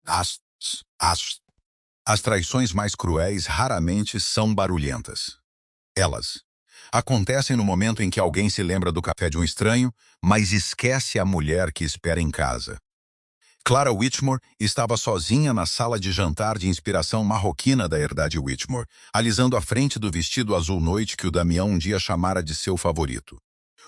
As, as, as traições mais cruéis raramente são barulhentas. Elas acontecem no momento em que alguém se lembra do café de um estranho, mas esquece a mulher que espera em casa. Clara Whitmore estava sozinha na sala de jantar de inspiração marroquina da herdade Whitmore, alisando a frente do vestido azul noite que o Damião um dia chamara de seu favorito.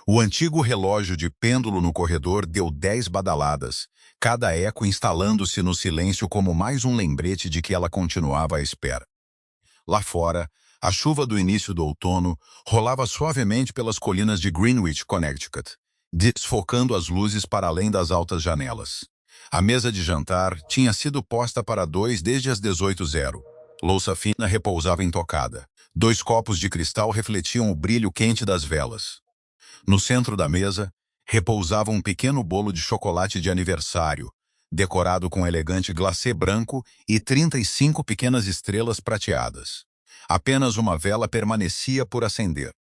O antigo relógio de pêndulo no corredor deu 10 badaladas, cada eco instalando-se no silêncio como mais um lembrete de que ela continuava à espera. Lá fora, a chuva do início do outono rolava suavemente pelas colinas de Greenwich, Connecticut, desfocando as luzes para além das altas janelas. A mesa de jantar tinha sido posta para dois desde as 18h. Louça fina repousava intocada. 2 copos de cristal refletiam o brilho quente das velas. No centro da mesa, repousava um pequeno bolo de chocolate de aniversário, decorado com elegante glacê branco e 35 pequenas estrelas prateadas. Apenas uma vela permanecia por acender.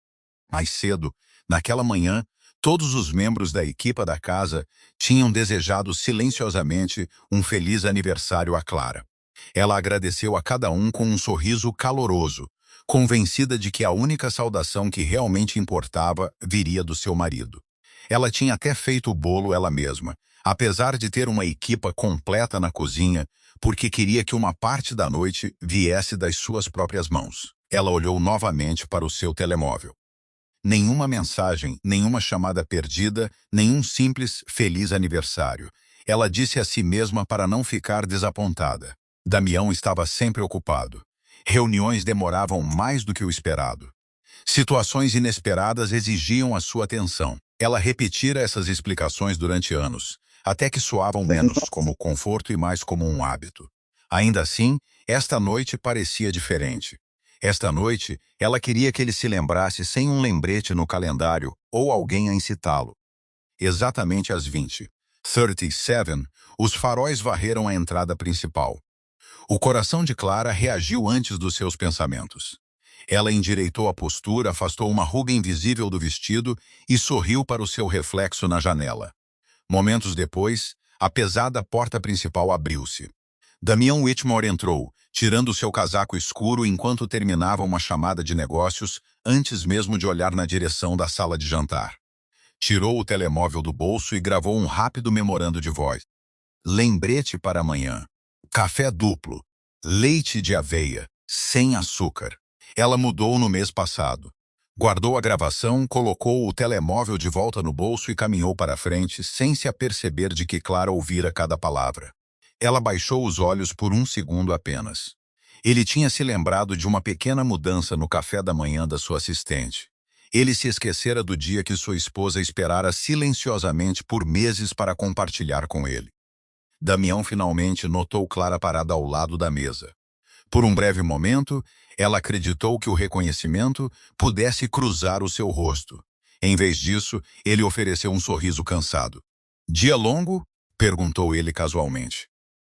Mais cedo, naquela manhã, todos os membros da equipa da casa tinham desejado silenciosamente um feliz aniversário a Clara. Ela agradeceu a cada um com um sorriso caloroso, convencida de que a única saudação que realmente importava viria do seu marido. Ela tinha até feito o bolo ela mesma, apesar de ter uma equipa completa na cozinha, porque queria que uma parte da noite viesse das suas próprias mãos. Ela olhou novamente para o seu telemóvel. Nenhuma mensagem, nenhuma chamada perdida, nenhum simples feliz aniversário. Ela disse a si mesma para não ficar desapontada. Damião estava sempre ocupado. Reuniões demoravam mais do que o esperado. Situações inesperadas exigiam a sua atenção. Ela repetira essas explicações durante anos, até que soavam menos como conforto e mais como um hábito. Ainda assim, esta noite parecia diferente. Esta noite, ela queria que ele se lembrasse sem um lembrete no calendário ou alguém a incitá-lo. Exatamente às 20h37, os faróis varreram a entrada principal. O coração de Clara reagiu antes dos seus pensamentos. Ela endireitou a postura, afastou uma ruga invisível do vestido e sorriu para o seu reflexo na janela. Momentos depois, a pesada porta principal abriu-se. Damião Whitmore entrou, tirando seu casaco escuro enquanto terminava uma chamada de negócios, antes mesmo de olhar na direção da sala de jantar. Tirou o telemóvel do bolso e gravou um rápido memorando de voz. Lembrete para amanhã. Café duplo. Leite de aveia. Sem açúcar. Ela mudou no mês passado. Guardou a gravação, colocou o telemóvel de volta no bolso e caminhou para a frente, sem se aperceber de que Clara ouvira cada palavra. Ela baixou os olhos por um segundo apenas. Ele tinha se lembrado de uma pequena mudança no café da manhã da sua assistente. Ele se esquecera do dia que sua esposa esperara silenciosamente por meses para compartilhar com ele. Damião finalmente notou Clara parada ao lado da mesa. Por um breve momento, ela acreditou que o reconhecimento pudesse cruzar o seu rosto. Em vez disso, ele ofereceu um sorriso cansado. "Dia longo?" perguntou ele casualmente.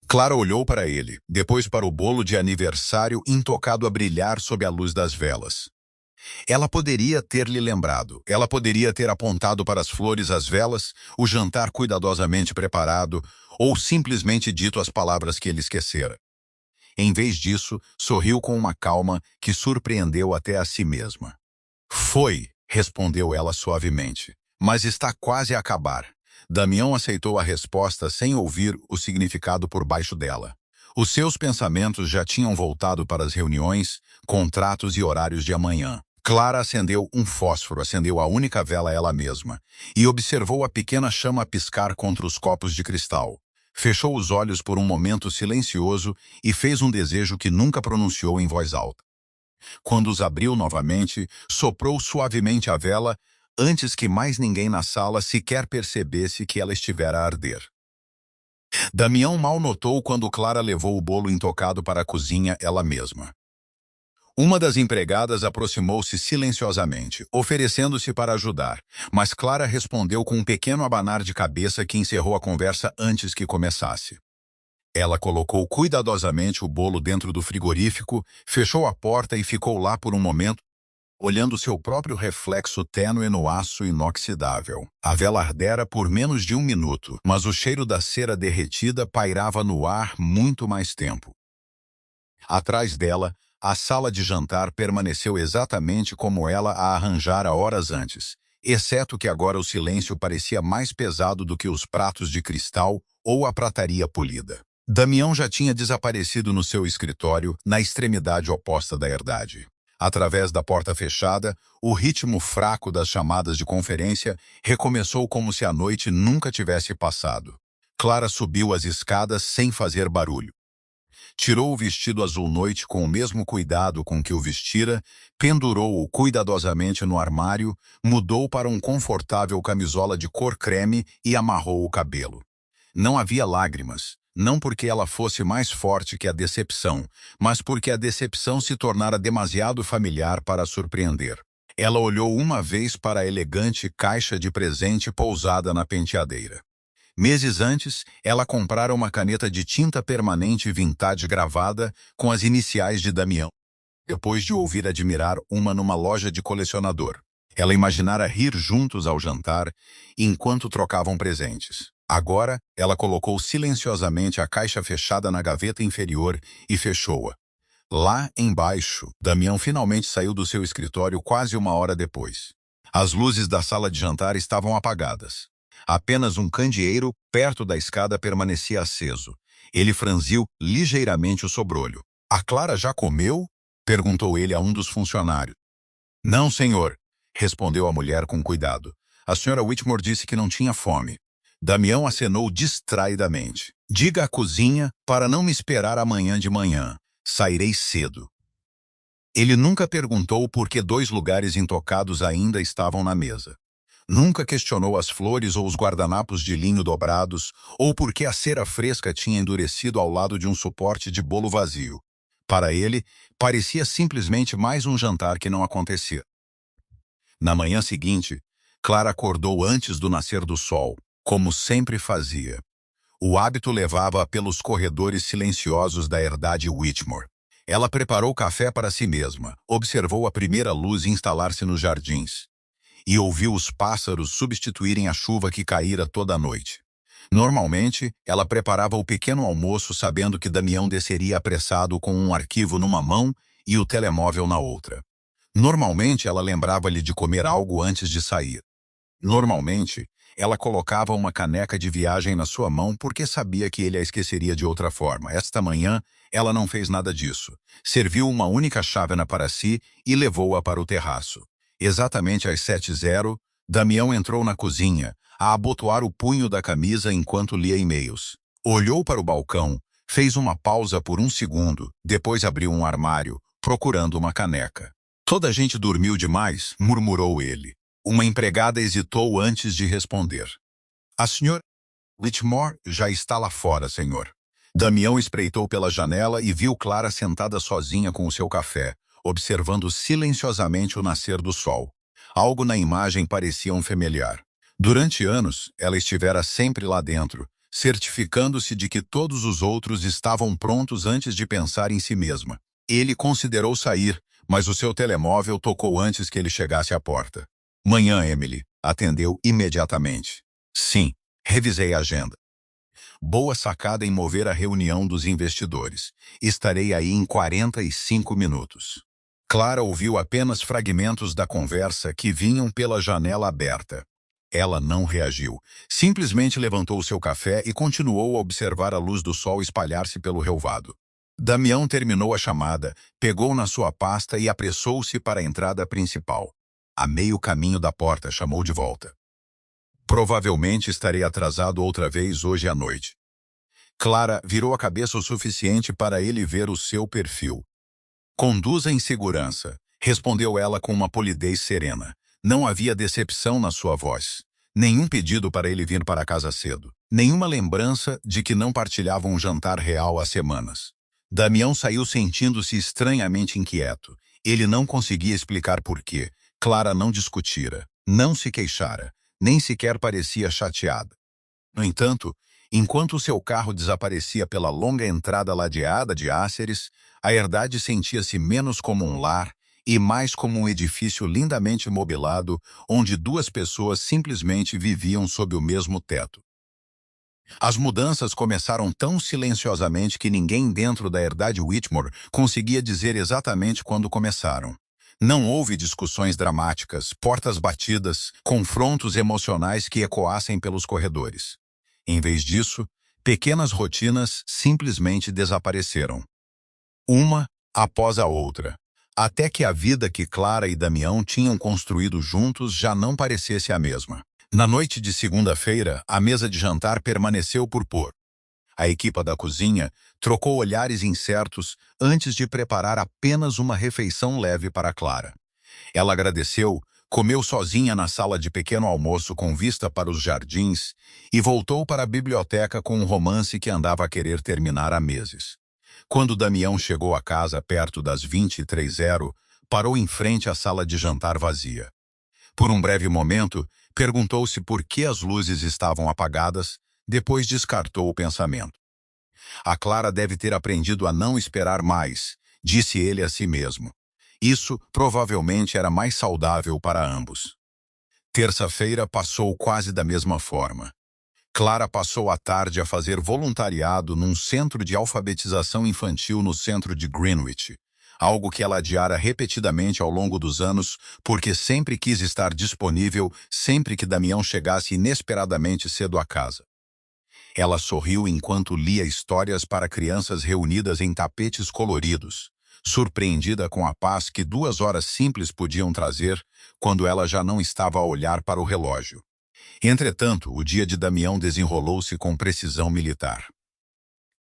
Clara olhou para ele, depois para o bolo de aniversário intocado a brilhar sob a luz das velas. Ela poderia ter lhe lembrado, ela poderia ter apontado para as flores, as velas, o jantar cuidadosamente preparado, ou simplesmente dito as palavras que ele esquecera. Em vez disso, sorriu com uma calma que surpreendeu até a si mesma. "Foi", respondeu ela suavemente, "mas está quase a acabar." Damião aceitou a resposta sem ouvir o significado por baixo dela. Os seus pensamentos já tinham voltado para as reuniões, contratos e horários de amanhã. Clara acendeu um fósforo, acendeu a única vela ela mesma, e observou a pequena chama piscar contra os copos de cristal. Fechou os olhos por um momento silencioso e fez um desejo que nunca pronunciou em voz alta. Quando os abriu novamente, soprou suavemente a vela, antes que mais ninguém na sala sequer percebesse que ela estivera a arder. Damião mal notou quando Clara levou o bolo intocado para a cozinha ela mesma. Uma das empregadas aproximou-se silenciosamente, oferecendo-se para ajudar, mas Clara respondeu com um pequeno abanar de cabeça que encerrou a conversa antes que começasse. Ela colocou cuidadosamente o bolo dentro do frigorífico, fechou a porta e ficou lá por um momento, olhando seu próprio reflexo tênue no aço inoxidável. A vela ardera por menos de 1 minuto, mas o cheiro da cera derretida pairava no ar muito mais tempo. Atrás dela, a sala de jantar permaneceu exatamente como ela a arranjara horas antes, exceto que agora o silêncio parecia mais pesado do que os pratos de cristal ou a prataria polida. Damião já tinha desaparecido no seu escritório, na extremidade oposta da herdade. Através da porta fechada, o ritmo fraco das chamadas de conferência recomeçou como se a noite nunca tivesse passado. Clara subiu as escadas sem fazer barulho. Tirou o vestido azul noite com o mesmo cuidado com que o vestira, pendurou-o cuidadosamente no armário, mudou para um confortável camisola de cor creme e amarrou o cabelo. Não havia lágrimas, não porque ela fosse mais forte que a decepção, mas porque a decepção se tornara demasiado familiar para surpreender. Ela olhou uma vez para a elegante caixa de presente pousada na penteadeira. Meses antes, ela comprara uma caneta de tinta permanente vintage gravada com as iniciais de Damião, depois de ouvir admirar uma numa loja de colecionador. Ela imaginara rir juntos ao jantar, enquanto trocavam presentes. Agora, ela colocou silenciosamente a caixa fechada na gaveta inferior e fechou-a. Lá embaixo, Damião finalmente saiu do seu escritório quase 1 hora depois. As luzes da sala de jantar estavam apagadas. Apenas um candeeiro perto da escada permanecia aceso. Ele franziu ligeiramente o sobrolho. "A Clara já comeu?" perguntou ele a um dos funcionários. "Não, senhor", respondeu a mulher com cuidado. "A senhora Whitmore disse que não tinha fome." Damião acenou distraidamente. "Diga à cozinha para não me esperar amanhã de manhã. Sairei cedo." Ele nunca perguntou por que 2 lugares intocados ainda estavam na mesa. Nunca questionou as flores ou os guardanapos de linho dobrados, ou por que a cera fresca tinha endurecido ao lado de um suporte de bolo vazio. Para ele, parecia simplesmente mais um jantar que não acontecia. Na manhã seguinte, Clara acordou antes do nascer do sol, como sempre fazia. O hábito levava-a pelos corredores silenciosos da herdade Whitmore. Ela preparou café para si mesma, observou a primeira luz instalar-se nos jardins e ouviu os pássaros substituírem a chuva que caíra toda a noite. Normalmente, ela preparava o pequeno almoço sabendo que Damião desceria apressado com um arquivo numa mão e o telemóvel na outra. Normalmente, ela lembrava-lhe de comer algo antes de sair. Normalmente, ela colocava uma caneca de viagem na sua mão porque sabia que ele a esqueceria de outra forma. Esta manhã, ela não fez nada disso. Serviu uma única chávena para si e levou-a para o terraço. Exatamente às 7h, Damião entrou na cozinha, a abotoar o punho da camisa enquanto lia e-mails. Olhou para o balcão, fez uma pausa por 1 segundo, depois abriu um armário, procurando uma caneca. "Toda a gente dormiu demais", murmurou ele. Uma empregada hesitou antes de responder. "A senhora Whitmore já está lá fora, senhor." Damião espreitou pela janela e viu Clara sentada sozinha com o seu café, observando silenciosamente o nascer do sol. Algo na imagem parecia um familiar. Durante anos, ela estivera sempre lá dentro, certificando-se de que todos os outros estavam prontos antes de pensar em si mesma. Ele considerou sair, mas o seu telemóvel tocou antes que ele chegasse à porta. "Manhã, Emily", atendeu imediatamente. "Sim, revisei a agenda." "Boa sacada em mover a reunião dos investidores. Estarei aí em 45 minutos." Clara ouviu apenas fragmentos da conversa que vinham pela janela aberta. Ela não reagiu. Simplesmente levantou seu café e continuou a observar a luz do sol espalhar-se pelo relvado. Damião terminou a chamada, pegou na sua pasta e apressou-se para a entrada principal. A meio caminho da porta, chamou de volta. "Provavelmente estarei atrasado outra vez hoje à noite." Clara virou a cabeça o suficiente para ele ver o seu perfil. "Conduza em segurança", respondeu ela com uma polidez serena. Não havia decepção na sua voz. Nenhum pedido para ele vir para casa cedo. Nenhuma lembrança de que não partilhavam um jantar real há semanas. Damião saiu sentindo-se estranhamente inquieto. Ele não conseguia explicar por quê. Clara não discutira, não se queixara, nem sequer parecia chateada. No entanto, enquanto seu carro desaparecia pela longa entrada ladeada de áceres, a herdade sentia-se menos como um lar e mais como um edifício lindamente mobilado, onde duas pessoas simplesmente viviam sob o mesmo teto. As mudanças começaram tão silenciosamente que ninguém dentro da herdade Whitmore conseguia dizer exatamente quando começaram. Não houve discussões dramáticas, portas batidas, confrontos emocionais que ecoassem pelos corredores. Em vez disso, pequenas rotinas simplesmente desapareceram. Uma após a outra, até que a vida que Clara e Damião tinham construído juntos já não parecesse a mesma. Na noite de segunda-feira, a mesa de jantar permaneceu por pôr. A equipa da cozinha trocou olhares incertos antes de preparar apenas uma refeição leve para Clara. Ela agradeceu, comeu sozinha na sala de pequeno almoço com vista para os jardins e voltou para a biblioteca com um romance que andava a querer terminar há meses. Quando Damião chegou à casa perto das 23h, parou em frente à sala de jantar vazia. Por um breve momento, perguntou-se por que as luzes estavam apagadas, depois descartou o pensamento. A Clara deve ter aprendido a não esperar mais, disse ele a si mesmo. Isso provavelmente era mais saudável para ambos. Terça-feira passou quase da mesma forma. Clara passou a tarde a fazer voluntariado num centro de alfabetização infantil no centro de Greenwich, algo que ela adiara repetidamente ao longo dos anos porque sempre quis estar disponível sempre que Damião chegasse inesperadamente cedo à casa. Ela sorriu enquanto lia histórias para crianças reunidas em tapetes coloridos, surpreendida com a paz que 2 horas simples podiam trazer quando ela já não estava a olhar para o relógio. Entretanto, o dia de Damião desenrolou-se com precisão militar.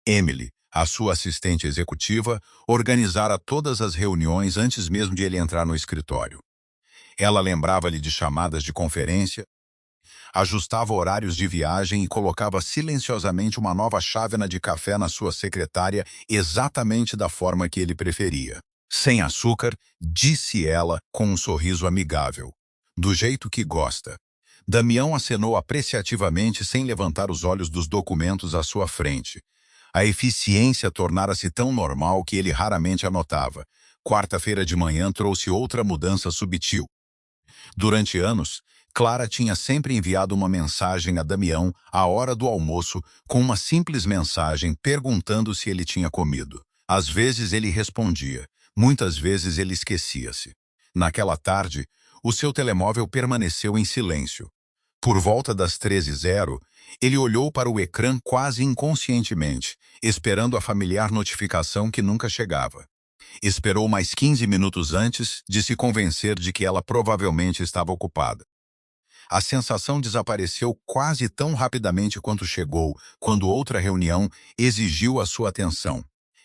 Emily, a sua assistente executiva, organizara todas as reuniões antes mesmo de ele entrar no escritório. Ela lembrava-lhe de chamadas de conferência, ajustava horários de viagem e colocava silenciosamente uma nova chávena de café na sua secretária exatamente da forma que ele preferia. Sem açúcar, disse ela com um sorriso amigável. Do jeito que gosta. Damião acenou apreciativamente sem levantar os olhos dos documentos à sua frente. A eficiência tornara-se tão normal que ele raramente a notava. Quarta-feira de manhã trouxe outra mudança subtil. Durante anos, Clara tinha sempre enviado uma mensagem a Damião à hora do almoço com uma simples mensagem perguntando se ele tinha comido. Às vezes ele respondia, muitas vezes ele esquecia-se. Naquela tarde, o seu telemóvel permaneceu em silêncio. Por volta das 13h, ele olhou para o ecrã quase inconscientemente, esperando a familiar notificação que nunca chegava. Esperou mais 15 minutos antes de se convencer de que ela provavelmente estava ocupada. A sensação desapareceu quase tão rapidamente quanto chegou, quando outra reunião exigiu a sua atenção.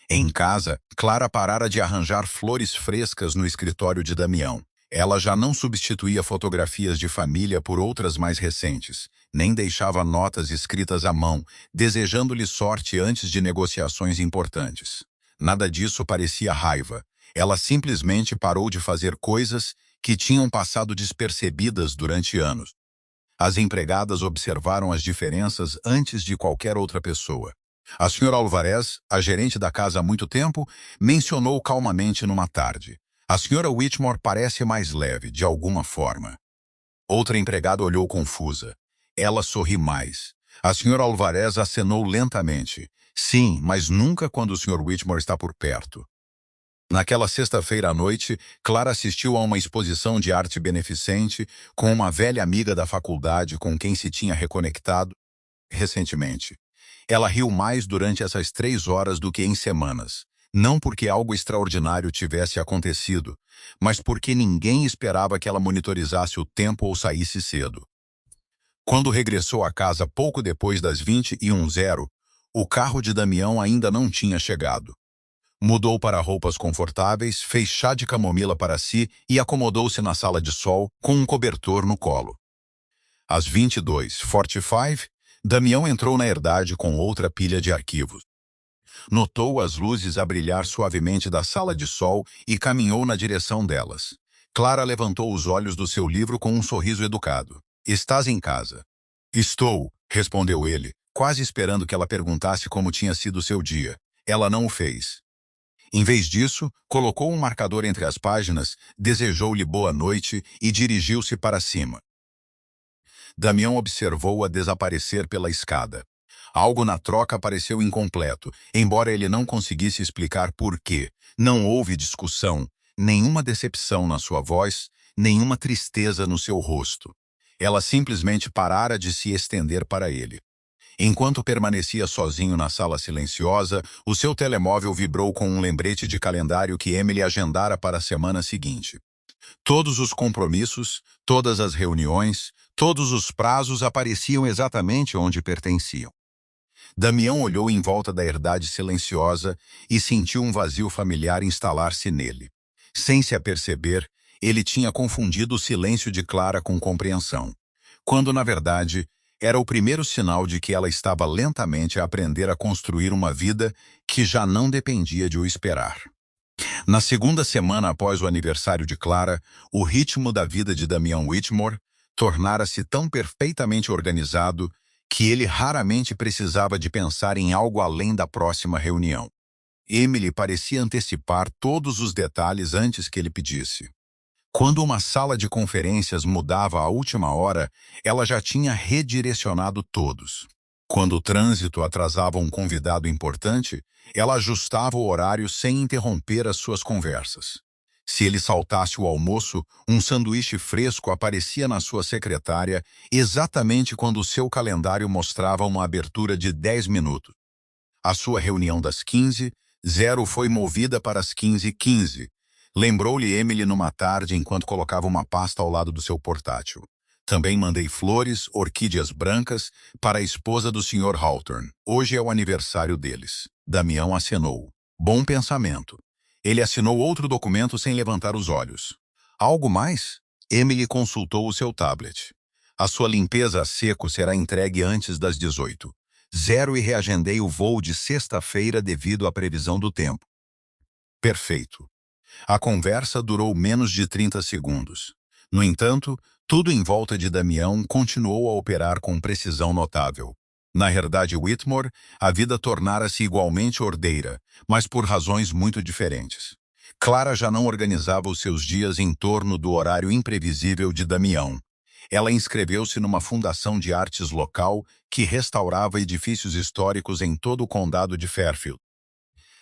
Em casa, Clara parara de arranjar flores frescas no escritório de Damião. Ela já não substituía fotografias de família por outras mais recentes, nem deixava notas escritas à mão, desejando-lhe sorte antes de negociações importantes. Nada disso parecia raiva. Ela simplesmente parou de fazer coisas que tinham passado despercebidas durante anos. As empregadas observaram as diferenças antes de qualquer outra pessoa. A senhora Alvarez, a gerente da casa há muito tempo, mencionou calmamente numa tarde. A senhora Whitmore parece mais leve, de alguma forma. Outra empregada olhou confusa. Ela sorri mais. A senhora Alvarez acenou lentamente. Sim, mas nunca quando o Sr. Whitmore está por perto. Naquela sexta-feira à noite, Clara assistiu a uma exposição de arte beneficente com uma velha amiga da faculdade com quem se tinha reconectado recentemente. Ela riu mais durante essas 3 horas do que em semanas. Não porque algo extraordinário tivesse acontecido, mas porque ninguém esperava que ela monitorizasse o tempo ou saísse cedo. Quando regressou à casa pouco depois das 21h, o carro de Damião ainda não tinha chegado. Mudou para roupas confortáveis, fez chá de camomila para si e acomodou-se na sala de sol com um cobertor no colo. Às 22h45, Damião entrou na herdade com outra pilha de arquivos. Notou as luzes a brilhar suavemente da sala de sol e caminhou na direção delas. Clara levantou os olhos do seu livro com um sorriso educado. Estás em casa? Estou, respondeu ele, quase esperando que ela perguntasse como tinha sido seu dia. Ela não o fez. Em vez disso, colocou um marcador entre as páginas, desejou-lhe boa noite e dirigiu-se para cima. Damião observou-a desaparecer pela escada. Algo na troca pareceu incompleto, embora ele não conseguisse explicar por quê. Não houve discussão, nenhuma decepção na sua voz, nenhuma tristeza no seu rosto. Ela simplesmente parara de se estender para ele. Enquanto permanecia sozinho na sala silenciosa, o seu telemóvel vibrou com um lembrete de calendário que Emily agendara para a semana seguinte. Todos os compromissos, todas as reuniões, todos os prazos apareciam exatamente onde pertenciam. Damião olhou em volta da herdade silenciosa e sentiu um vazio familiar instalar-se nele. Sem se aperceber, ele tinha confundido o silêncio de Clara com compreensão, quando, na verdade, era o primeiro sinal de que ela estava lentamente a aprender a construir uma vida que já não dependia de o esperar. Na segunda semana após o aniversário de Clara, o ritmo da vida de Damião Whitmore tornara-se tão perfeitamente organizado que ele raramente precisava de pensar em algo além da próxima reunião. Emily parecia antecipar todos os detalhes antes que ele pedisse. Quando uma sala de conferências mudava à última hora, ela já tinha redirecionado todos. Quando o trânsito atrasava um convidado importante, ela ajustava o horário sem interromper as suas conversas. Se ele saltasse o almoço, um sanduíche fresco aparecia na sua secretária exatamente quando o seu calendário mostrava uma abertura de 10 minutos. A sua reunião das 15h foi movida para as 15h15. Lembrou-lhe Emily numa tarde enquanto colocava uma pasta ao lado do seu portátil. Também mandei flores, orquídeas brancas, para a esposa do Sr. Hawthorne. Hoje é o aniversário deles. Damião acenou. Bom pensamento. Ele assinou outro documento sem levantar os olhos. Algo mais? Emily consultou o seu tablet. A sua limpeza a seco será entregue antes das 18h e reagendei o voo de sexta-feira devido à previsão do tempo. Perfeito. A conversa durou menos de 30 segundos. No entanto, tudo em volta de Damião continuou a operar com precisão notável. Na herdade Whitmore, a vida tornara-se igualmente ordeira, mas por razões muito diferentes. Clara já não organizava os seus dias em torno do horário imprevisível de Damião. Ela inscreveu-se numa fundação de artes local que restaurava edifícios históricos em todo o condado de Fairfield.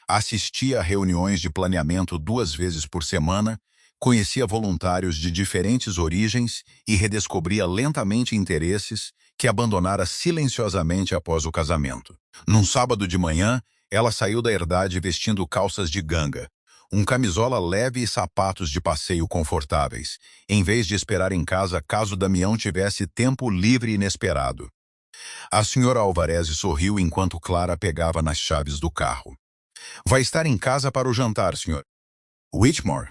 Assistia a reuniões de planeamento 2 vezes por semana, conhecia voluntários de diferentes origens e redescobria lentamente interesses que abandonara silenciosamente após o casamento. Num sábado de manhã, ela saiu da herdade vestindo calças de ganga, um camisola leve e sapatos de passeio confortáveis, em vez de esperar em casa caso Damião tivesse tempo livre inesperado. A senhora Alvarez sorriu enquanto Clara pegava nas chaves do carro. Vai estar em casa para o jantar, senhor Whitmore?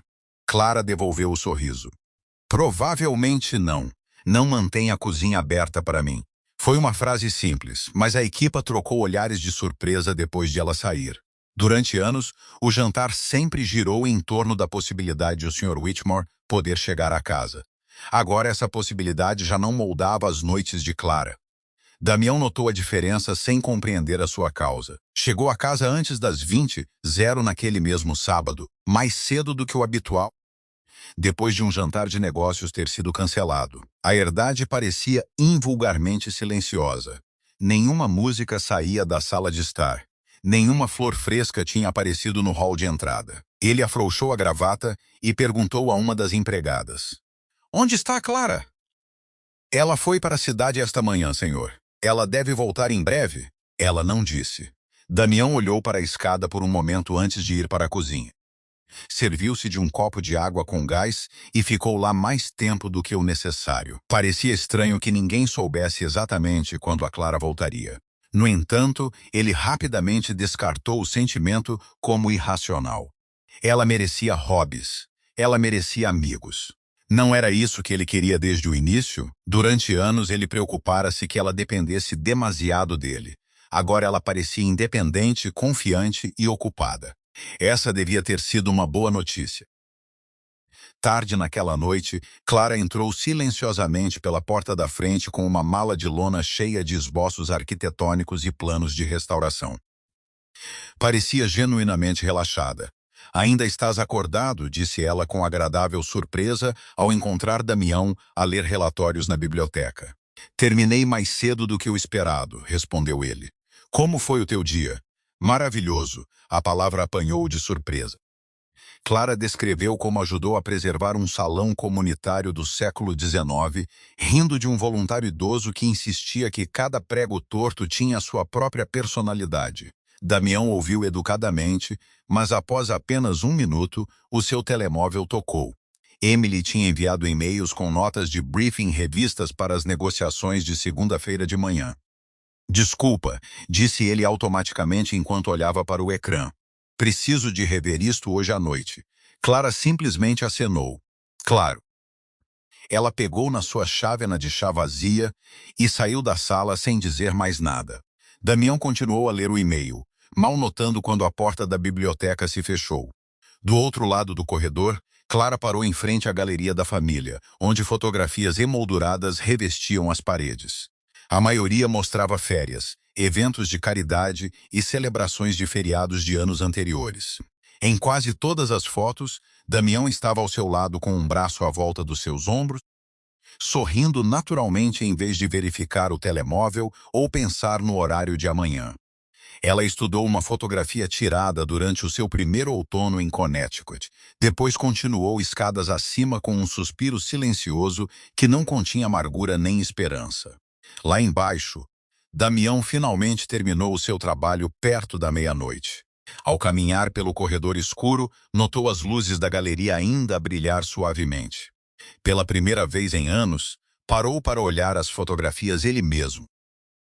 Clara devolveu o sorriso. Provavelmente não. Não mantenha a cozinha aberta para mim. Foi uma frase simples, mas a equipa trocou olhares de surpresa depois de ela sair. Durante anos, o jantar sempre girou em torno da possibilidade de o Sr. Whitmore poder chegar à casa. Agora essa possibilidade já não moldava as noites de Clara. Damião notou a diferença sem compreender a sua causa. Chegou a casa antes das 20h naquele mesmo sábado, mais cedo do que o habitual. Depois de um jantar de negócios ter sido cancelado, a herdade parecia invulgarmente silenciosa. Nenhuma música saía da sala de estar. Nenhuma flor fresca tinha aparecido no hall de entrada. Ele afrouxou a gravata e perguntou a uma das empregadas. Onde está a Clara? Ela foi para a cidade esta manhã, senhor. Ela deve voltar em breve? Ela não disse. Damião olhou para a escada por um momento antes de ir para a cozinha. Serviu-se de um copo de água com gás e ficou lá mais tempo do que o necessário. Parecia estranho que ninguém soubesse exatamente quando a Clara voltaria. No entanto, ele rapidamente descartou o sentimento como irracional. Ela merecia hobbies. Ela merecia amigos. Não era isso que ele queria desde o início? Durante anos ele preocupara-se que ela dependesse demasiado dele. Agora ela parecia independente, confiante e ocupada. Essa devia ter sido uma boa notícia. Tarde naquela noite, Clara entrou silenciosamente pela porta da frente com uma mala de lona cheia de esboços arquitetônicos e planos de restauração. Parecia genuinamente relaxada. Ainda estás acordado, disse ela com agradável surpresa ao encontrar Damião a ler relatórios na biblioteca. Terminei mais cedo do que o esperado, respondeu ele. Como foi o teu dia? Maravilhoso, a palavra apanhou-o de surpresa. Clara descreveu como ajudou a preservar um salão comunitário do século XIX, rindo de um voluntário idoso que insistia que cada prego torto tinha sua própria personalidade. Damião ouviu educadamente, mas após apenas um minuto, o seu telemóvel tocou. Emily tinha enviado e-mails com notas de briefing revistas para as negociações de segunda-feira de manhã. Desculpa, disse ele automaticamente enquanto olhava para o ecrã. Preciso de rever isto hoje à noite. Clara simplesmente acenou. Claro. Ela pegou na sua chávena de chá vazia e saiu da sala sem dizer mais nada. Damião continuou a ler o e-mail, mal notando quando a porta da biblioteca se fechou. Do outro lado do corredor, Clara parou em frente à galeria da família, onde fotografias emolduradas revestiam as paredes. A maioria mostrava férias, eventos de caridade e celebrações de feriados de anos anteriores. Em quase todas as fotos, Damião estava ao seu lado com um braço à volta dos seus ombros, sorrindo naturalmente em vez de verificar o telemóvel ou pensar no horário de amanhã. Ela estudou uma fotografia tirada durante o seu primeiro outono em Connecticut. Depois continuou escadas acima com um suspiro silencioso que não continha amargura nem esperança. Lá embaixo, Damião finalmente terminou o seu trabalho perto da meia-noite. Ao caminhar pelo corredor escuro, notou as luzes da galeria ainda a brilhar suavemente. Pela primeira vez em anos, parou para olhar as fotografias ele mesmo.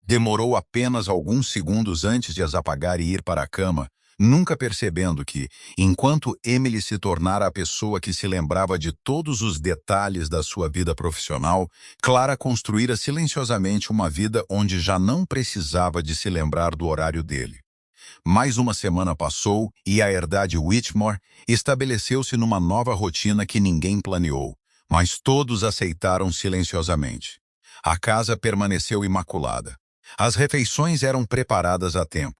Demorou apenas alguns segundos antes de as apagar e ir para a cama, nunca percebendo que, enquanto Emily se tornara a pessoa que se lembrava de todos os detalhes da sua vida profissional, Clara construíra silenciosamente uma vida onde já não precisava de se lembrar do horário dele. Mais uma semana passou e a herdade Whitmore estabeleceu-se numa nova rotina que ninguém planeou, mas todos aceitaram silenciosamente. A casa permaneceu imaculada. As refeições eram preparadas a tempo.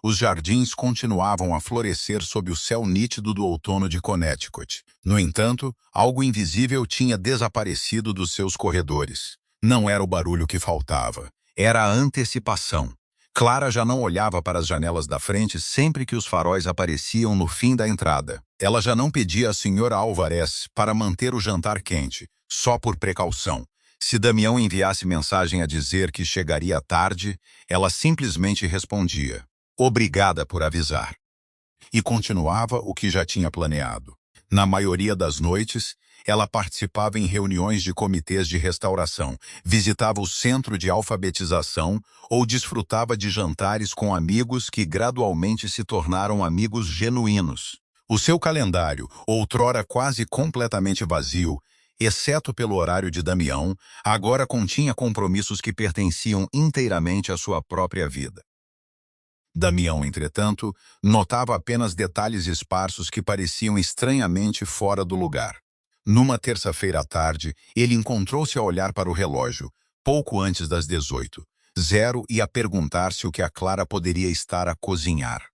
Os jardins continuavam a florescer sob o céu nítido do outono de Connecticut. No entanto, algo invisível tinha desaparecido dos seus corredores. Não era o barulho que faltava, era a antecipação. Clara já não olhava para as janelas da frente sempre que os faróis apareciam no fim da entrada. Ela já não pedia à senhora Alvarez para manter o jantar quente, só por precaução. Se Damião enviasse mensagem a dizer que chegaria tarde, ela simplesmente respondia, obrigada por avisar. E continuava o que já tinha planeado. Na maioria das noites, ela participava em reuniões de comitês de restauração, visitava o centro de alfabetização ou desfrutava de jantares com amigos que gradualmente se tornaram amigos genuínos. O seu calendário, outrora quase completamente vazio, exceto pelo horário de Damião, agora continha compromissos que pertenciam inteiramente à sua própria vida. Damião, entretanto, notava apenas detalhes esparsos que pareciam estranhamente fora do lugar. Numa terça-feira à tarde, ele encontrou-se a olhar para o relógio, pouco antes das 18h, e a perguntar se o que a Clara poderia estar a cozinhar.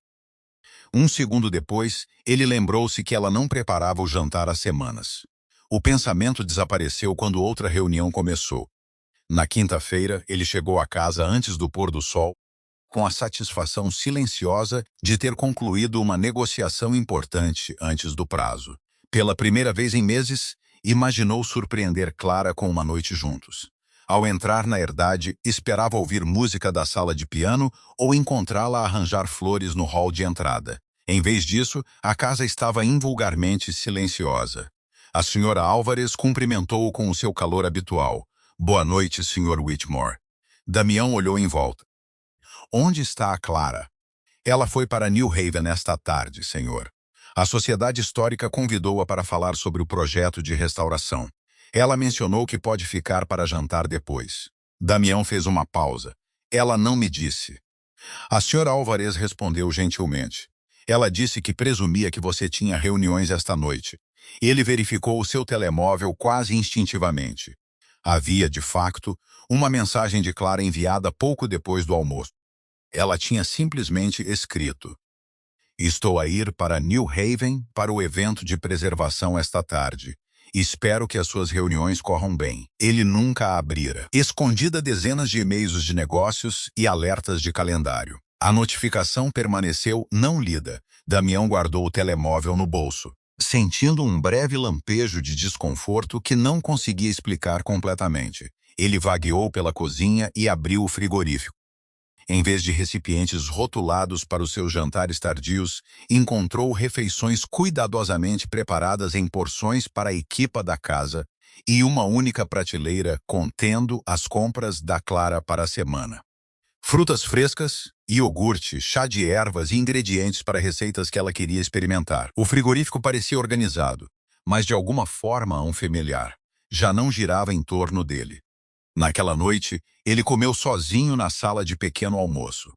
Um segundo depois, ele lembrou-se que ela não preparava o jantar há semanas. O pensamento desapareceu quando outra reunião começou. Na quinta-feira, ele chegou à casa antes do pôr do sol, com a satisfação silenciosa de ter concluído uma negociação importante antes do prazo. Pela primeira vez em meses, imaginou surpreender Clara com uma noite juntos. Ao entrar na herdade, esperava ouvir música da sala de piano ou encontrá-la a arranjar flores no hall de entrada. Em vez disso, a casa estava invulgarmente silenciosa. A senhora Álvares cumprimentou-o com o seu calor habitual. Boa noite, Sr. Whitmore. Damião olhou em volta. Onde está a Clara? Ela foi para New Haven esta tarde, senhor. A Sociedade Histórica convidou-a para falar sobre o projeto de restauração. Ela mencionou que pode ficar para jantar depois. Damião fez uma pausa. Ela não me disse. A senhora Álvares respondeu gentilmente. Ela disse que presumia que você tinha reuniões esta noite. Ele verificou o seu telemóvel quase instintivamente. Havia, de facto, uma mensagem de Clara enviada pouco depois do almoço. Ela tinha simplesmente escrito: Estou a ir para New Haven para o evento de preservação esta tarde. Espero que as suas reuniões corram bem. Ele nunca a abrira. Escondida dezenas de e-mails de negócios e alertas de calendário. A notificação permaneceu não lida. Damião guardou o telemóvel no bolso, sentindo um breve lampejo de desconforto que não conseguia explicar completamente. Ele vagueou pela cozinha e abriu o frigorífico. Em vez de recipientes rotulados para os seus jantares tardios, encontrou refeições cuidadosamente preparadas em porções para a equipa da casa e uma única prateleira contendo as compras da Clara para a semana. Frutas frescas, iogurte, chá de ervas e ingredientes para receitas que ela queria experimentar. O frigorífico parecia organizado, mas de alguma forma unfamiliar. Já não girava em torno dele. Naquela noite, ele comeu sozinho na sala de pequeno almoço.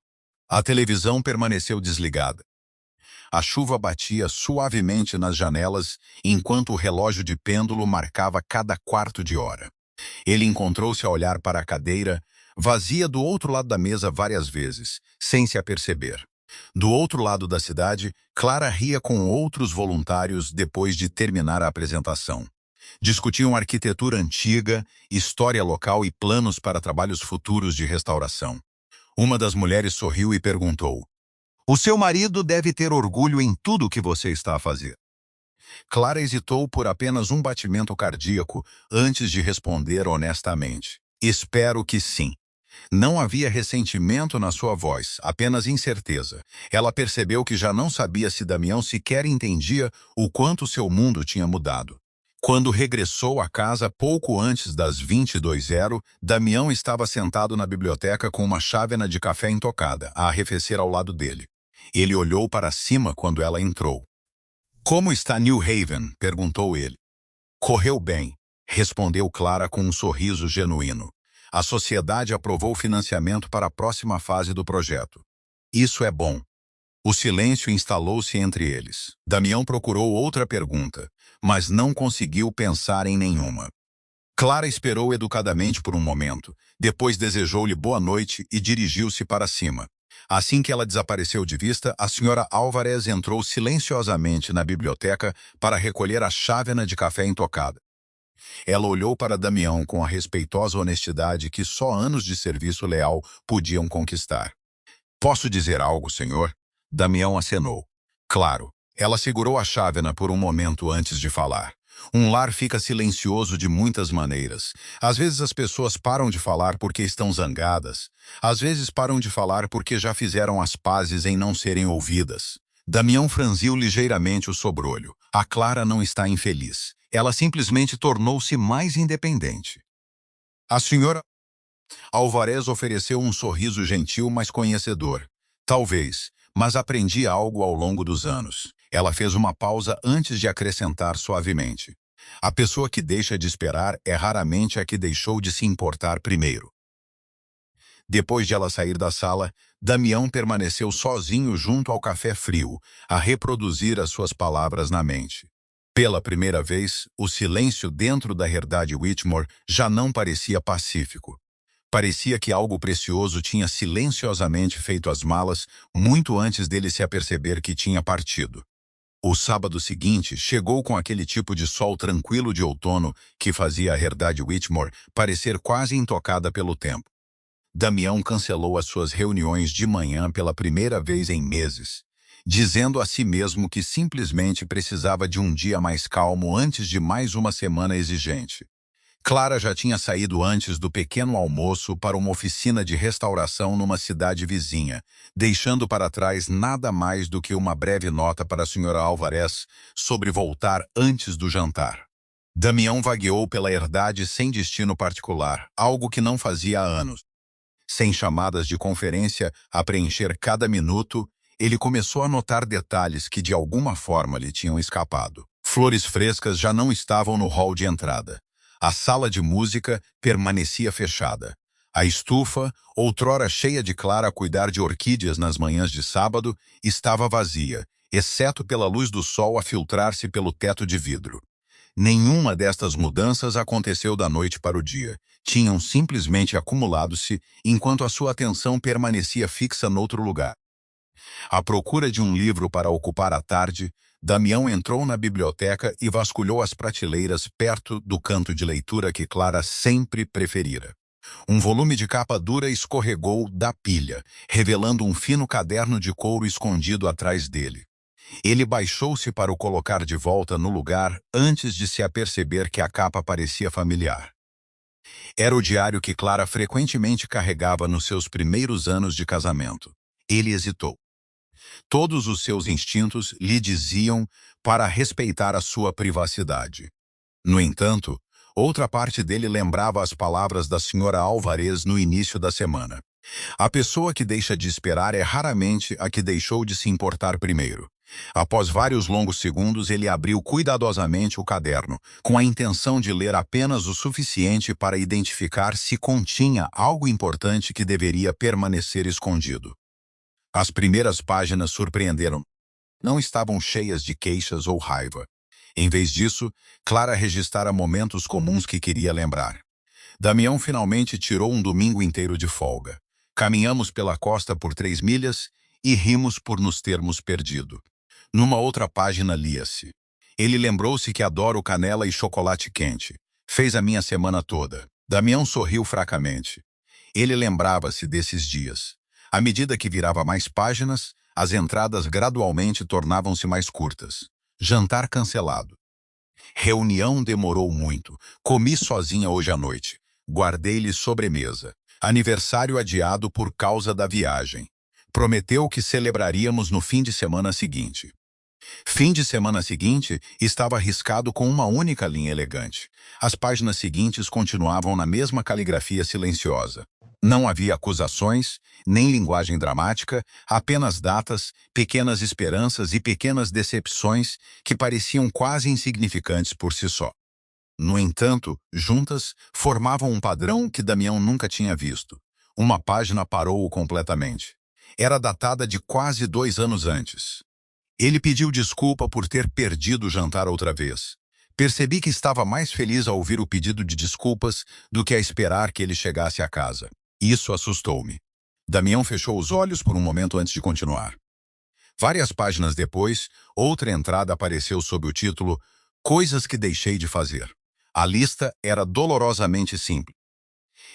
A televisão permaneceu desligada. A chuva batia suavemente nas janelas, enquanto o relógio de pêndulo marcava cada quarto de hora. Ele encontrou-se a olhar para a cadeira, vazia do outro lado da mesa várias vezes, sem se aperceber. Do outro lado da cidade, Clara ria com outros voluntários depois de terminar a apresentação. Discutiam arquitetura antiga, história local e planos para trabalhos futuros de restauração. Uma das mulheres sorriu e perguntou: "O seu marido deve ter orgulho em tudo o que você está a fazer." Clara hesitou por apenas um batimento cardíaco antes de responder honestamente: "Espero que sim." Não havia ressentimento na sua voz, apenas incerteza. Ela percebeu que já não sabia se Damião sequer entendia o quanto seu mundo tinha mudado. Quando regressou à casa pouco antes das 22h, Damião estava sentado na biblioteca com uma chávena de café intocada, a arrefecer ao lado dele. Ele olhou para cima quando ela entrou. "Como está New Haven?" perguntou ele. "Correu bem", respondeu Clara com um sorriso genuíno. "A sociedade aprovou o financiamento para a próxima fase do projeto. Isso é bom." O silêncio instalou-se entre eles. Damião procurou outra pergunta, mas não conseguiu pensar em nenhuma. Clara esperou educadamente por um momento, depois desejou-lhe boa noite e dirigiu-se para cima. Assim que ela desapareceu de vista, a senhora Álvarez entrou silenciosamente na biblioteca para recolher a chávena de café intocada. Ela olhou para Damião com a respeitosa honestidade que só anos de serviço leal podiam conquistar. "Posso dizer algo, senhor?" Damião acenou. "Claro." Ela segurou a chávena por um momento antes de falar. Um lar fica silencioso de muitas maneiras. Às vezes as pessoas param de falar porque estão zangadas. Às vezes param de falar porque já fizeram as pazes em não serem ouvidas. Damião franziu ligeiramente o sobrolho. A Clara não está infeliz. Ela simplesmente tornou-se mais independente. A senhora Alvarez ofereceu um sorriso gentil, mas conhecedor. "Talvez, mas aprendi algo ao longo dos anos." Ela fez uma pausa antes de acrescentar suavemente: "A pessoa que deixa de esperar é raramente a que deixou de se importar primeiro." Depois de ela sair da sala, Damião permaneceu sozinho junto ao café frio, a reproduzir as suas palavras na mente. Pela primeira vez, o silêncio dentro da herdade Whitmore já não parecia pacífico. Parecia que algo precioso tinha silenciosamente feito as malas muito antes dele se aperceber que tinha partido. O sábado seguinte chegou com aquele tipo de sol tranquilo de outono que fazia a herdade Whitmore parecer quase intocada pelo tempo. Damião cancelou as suas reuniões de manhã pela primeira vez em meses, dizendo a si mesmo que simplesmente precisava de um dia mais calmo antes de mais uma semana exigente. Clara já tinha saído antes do pequeno almoço para uma oficina de restauração numa cidade vizinha, deixando para trás nada mais do que uma breve nota para a senhora Alvarez sobre voltar antes do jantar. Damião vagueou pela herdade sem destino particular, algo que não fazia há anos. Sem chamadas de conferência a preencher cada minuto, ele começou a notar detalhes que de alguma forma lhe tinham escapado. Flores frescas já não estavam no hall de entrada. A sala de música permanecia fechada. A estufa, outrora cheia de Clara a cuidar de orquídeas nas manhãs de sábado, estava vazia, exceto pela luz do sol a filtrar-se pelo teto de vidro. Nenhuma destas mudanças aconteceu da noite para o dia. Tinham simplesmente acumulado-se enquanto a sua atenção permanecia fixa noutro lugar. À procura de um livro para ocupar a tarde, Damião entrou na biblioteca e vasculhou as prateleiras perto do canto de leitura que Clara sempre preferira. Um volume de capa dura escorregou da pilha, revelando um fino caderno de couro escondido atrás dele. Ele baixou-se para o colocar de volta no lugar antes de se aperceber que a capa parecia familiar. Era o diário que Clara frequentemente carregava nos seus primeiros anos de casamento. Ele hesitou. Todos os seus instintos lhe diziam para respeitar a sua privacidade. No entanto, outra parte dele lembrava as palavras da senhora Alvarez no início da semana. A pessoa que deixa de esperar é raramente a que deixou de se importar primeiro. Após vários longos segundos, ele abriu cuidadosamente o caderno, com a intenção de ler apenas o suficiente para identificar se continha algo importante que deveria permanecer escondido. As primeiras páginas surpreenderam. Não estavam cheias de queixas ou raiva. Em vez disso, Clara registrara momentos comuns que queria lembrar. Damião finalmente tirou um domingo inteiro de folga. Caminhamos pela costa por 3 milhas e rimos por nos termos perdido. Numa outra página lia-se: ele lembrou-se que adoro canela e chocolate quente. Fez a minha semana toda. Damião sorriu fracamente. Ele lembrava-se desses dias. À medida que virava mais páginas, as entradas gradualmente tornavam-se mais curtas. Jantar cancelado. Reunião demorou muito. Comi sozinha hoje à noite. Guardei-lhe sobremesa. Aniversário adiado por causa da viagem. Prometeu que celebraríamos no fim de semana seguinte. Fim de semana seguinte estava riscado com uma única linha elegante. As páginas seguintes continuavam na mesma caligrafia silenciosa. Não havia acusações, nem linguagem dramática, apenas datas, pequenas esperanças e pequenas decepções que pareciam quase insignificantes por si só. No entanto, juntas, formavam um padrão que Damião nunca tinha visto. Uma página parou-o completamente. Era datada de quase 2 anos antes. Ele pediu desculpa por ter perdido o jantar outra vez. Percebi que estava mais feliz ao ouvir o pedido de desculpas do que a esperar que ele chegasse a casa. Isso assustou-me. Damião fechou os olhos por um momento antes de continuar. Várias páginas depois, outra entrada apareceu sob o título Coisas que deixei de fazer. A lista era dolorosamente simples.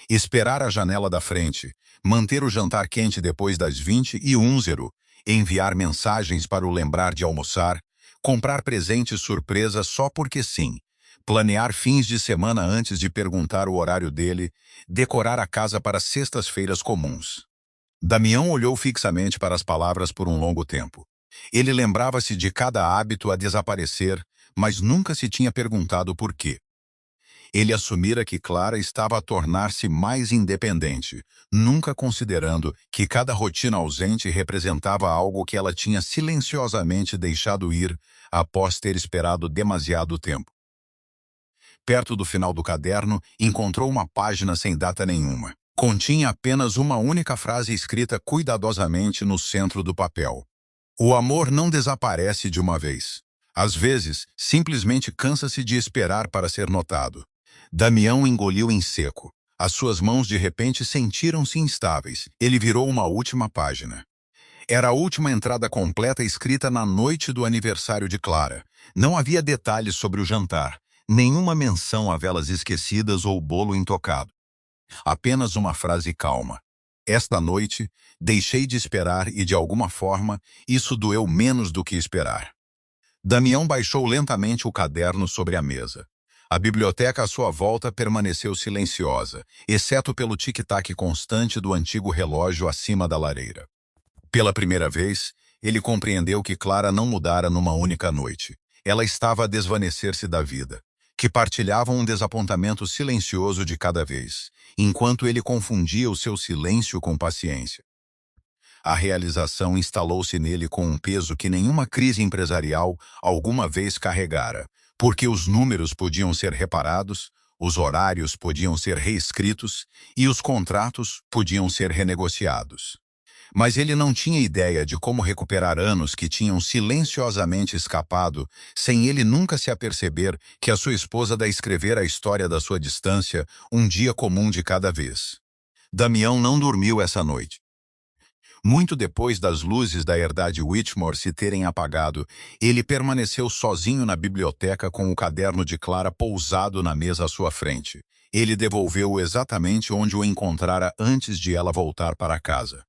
Esperar a janela da frente, manter o jantar quente depois das 20h, enviar mensagens para o lembrar de almoçar, comprar presentes surpresa só porque sim, planear fins de semana antes de perguntar o horário dele, decorar a casa para sextas-feiras comuns. Damião olhou fixamente para as palavras por um longo tempo. Ele lembrava-se de cada hábito a desaparecer, mas nunca se tinha perguntado por quê. Ele assumira que Clara estava a tornar-se mais independente, nunca considerando que cada rotina ausente representava algo que ela tinha silenciosamente deixado ir após ter esperado demasiado tempo. Perto do final do caderno, encontrou uma página sem data nenhuma. Continha apenas uma única frase escrita cuidadosamente no centro do papel. O amor não desaparece de uma vez. Às vezes, simplesmente cansa-se de esperar para ser notado. Damião engoliu em seco. As suas mãos de repente sentiram-se instáveis. Ele virou uma última página. Era a última entrada completa escrita na noite do aniversário de Clara. Não havia detalhes sobre o jantar, nenhuma menção a velas esquecidas ou bolo intocado. Apenas uma frase calma. Esta noite, deixei de esperar e, de alguma forma, isso doeu menos do que esperar. Damião baixou lentamente o caderno sobre a mesa. A biblioteca à sua volta permaneceu silenciosa, exceto pelo tic-tac constante do antigo relógio acima da lareira. Pela primeira vez, ele compreendeu que Clara não mudara numa única noite. Ela estava a desvanecer-se da vida, que partilhavam um desapontamento silencioso de cada vez, enquanto ele confundia o seu silêncio com paciência. A realização instalou-se nele com um peso que nenhuma crise empresarial alguma vez carregara, porque os números podiam ser reparados, os horários podiam ser reescritos e os contratos podiam ser renegociados. Mas ele não tinha ideia de como recuperar anos que tinham silenciosamente escapado, sem ele nunca se aperceber que a sua esposa da escrever a história da sua distância, um dia comum de cada vez. Damião não dormiu essa noite. Muito depois das luzes da herdade Whitmore se terem apagado, ele permaneceu sozinho na biblioteca com o caderno de Clara pousado na mesa à sua frente. Ele devolveu-o exatamente onde o encontrara antes de ela voltar para casa.